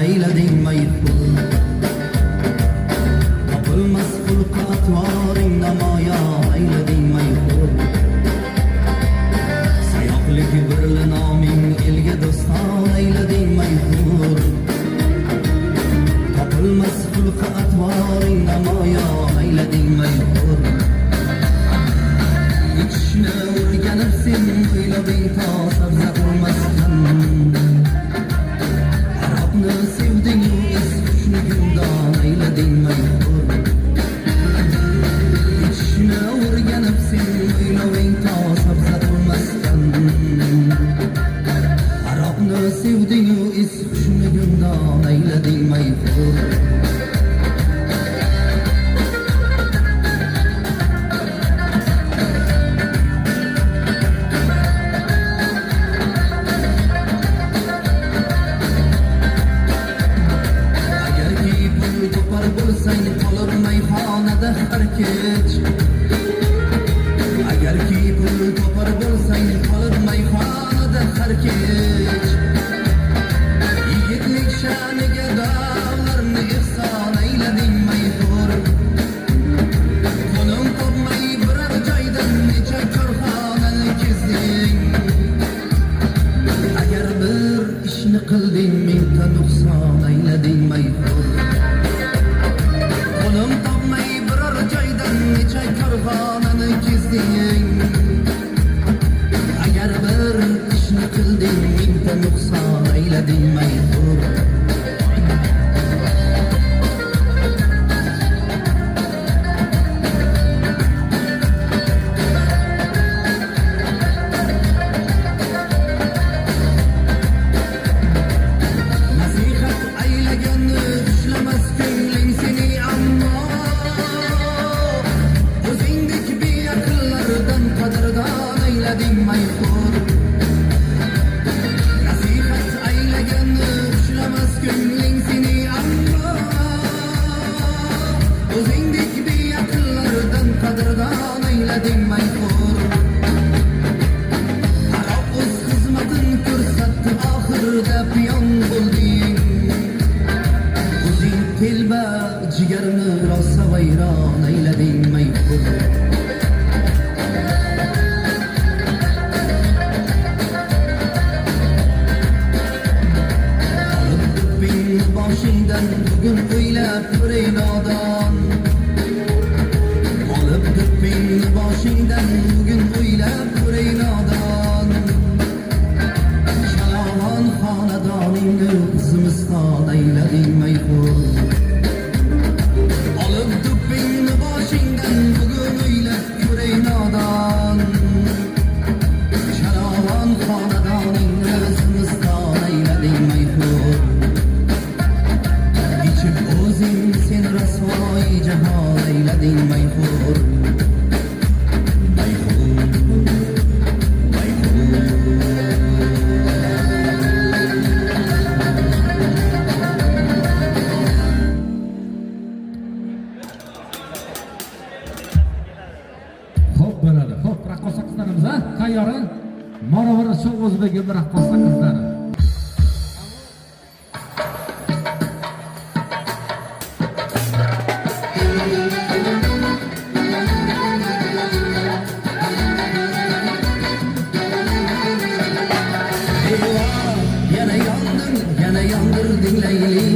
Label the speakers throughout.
Speaker 1: eyledin mayhur. Topilmas xulq-atvoring namoyon eyledin mayhur. Sayoqlik birli noming elga doston eyledin mayhur. Topilmas xulq-atvoring namoyon eyledin mayhur. İçine o'rganibsen o'ylabing to sabza qilmasdan. Arabni sevding es qushni gumdon eyleding mayhur. İçine o'rganibsen o'ylabing to sabza qilmasdan. Arabni sevding es qushni gumdon eyleding mayhur. Agarki pul topar bo'lsang qolib mayxonada har kech. Yigitlik sha'niga dog'larni ihson eyleding mayhur. Qo'lim topmay biror joydan necha korxonani kezding. Agar bir ishni qilding mingta nuqson eyleding mayhur. Qo'lim topmay biror joydan necha korxonani kezding. Agar bir ishni qilding mingta nuqson eyleding mayhur. Nasihat aylaganni ushlamas ko'ngling seni ammo o'zingdek beaqllardan qadrdon eyleding mayhur. Nasihat aylaganni ushlamas ko'ngling seni ammo o'zingdek beaqllardan qadrdon eyleding mayhur. Arab o'z xizmatin ko'rsatdi oxirida piyon bo'lding. O'zing telba jigarni rosa vayron eyleding mayhur. Boshingdan bugun o'ylab ko'ray nodon. Olib do'ppingni boshingdan bugun o'ylab ko'ray nodon. Shalomon xonadoningni zimiston eyleding mayhur. Olib do'ppingni boshingdan bugun o'ylab ko'ray nodon. Shalomon xonadoningni zimiston eyleding mayhur. O'zing sen rasvoy jahon eyleding mayhur.
Speaker 2: Xo'p bo'ladi. Xo'p, raqqosa qizlarimiz ha? Tayyor-a? Morovara show o'zidagi raqqosa qizlari.
Speaker 1: Yana yondirding layli.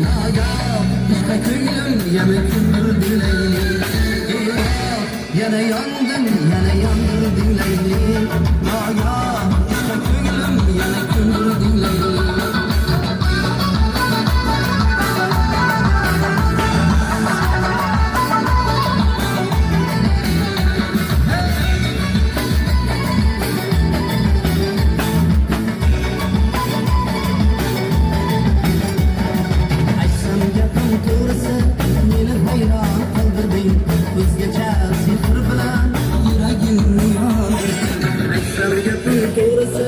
Speaker 1: Nagah ishqa ko'nglim yana kundirding layli. Yana yondirding layli. Nagah ishqa ko'nglim yana kundirding layli. O'zgacha sehr bilan yuragimni yondirding. Aytsam gaping to'g'risi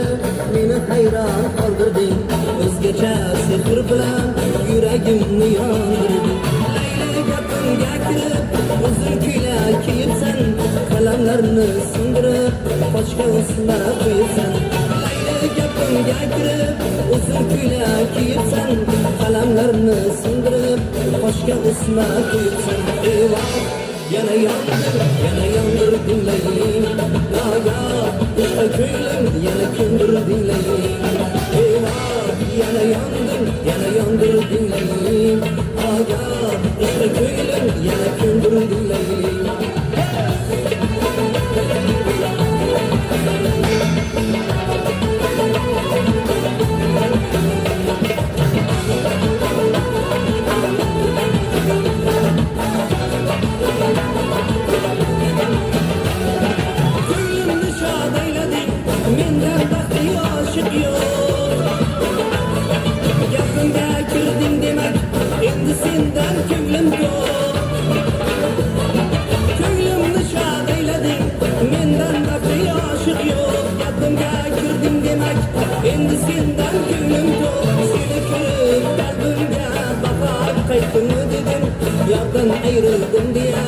Speaker 1: meni hayron qoldirding. O'zgacha sehr bilan yuragimni yondirding. Layli gapimga kirib uzun kuylar kiyibsan. Qalamlarni sindirib qochga uslab qo'yibsan. Layli gapimga kirib uzun kuylar kiyibsan.
Speaker 3: kısmet etsin eyvah. Yana yandır dinleyin. Naga işte köylüm yana kündür dinleyin. Eyvah yana yandır dinleyin. Naga işte köylüm yana kündür dinleyin. Köylümni şad eyledin, menden baxti aşık yok. Gapimga kirding demak, endi sendan ko'nglim ko'p. Ko'nglimni shad eyleding, mendan baxti aşık yok. Gapimga kirding demak, endi sendan ko'nglim ko'p. Seni ko'rib qalbimga bahor qaytdimi dedim, yordan ayrildim deya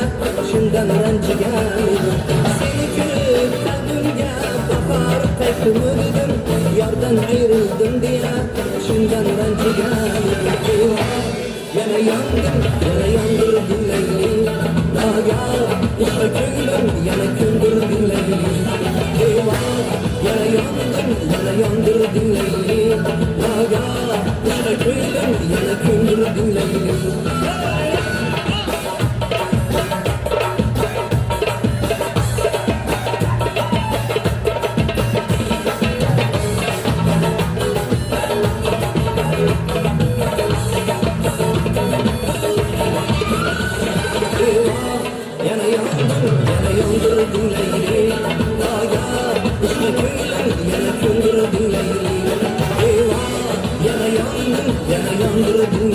Speaker 3: shundan ranjigan edim. Seni ko'rib qalbimga bahor qaytdimi dedim, yordan ayrildim deya shundan ranjigan edim. Eyvah yana yandır dinlayli. Naga işte ko'nglim yana ko'ndir dinlayli. Eyvah yana yandır dinlayli. Naga işte ko'nglim yana ko'ndir dinlayli. Yana yandır dinleyin. Naga işte köylüm yana kündür dinleyin. Eyvah yana yandır dinleyin.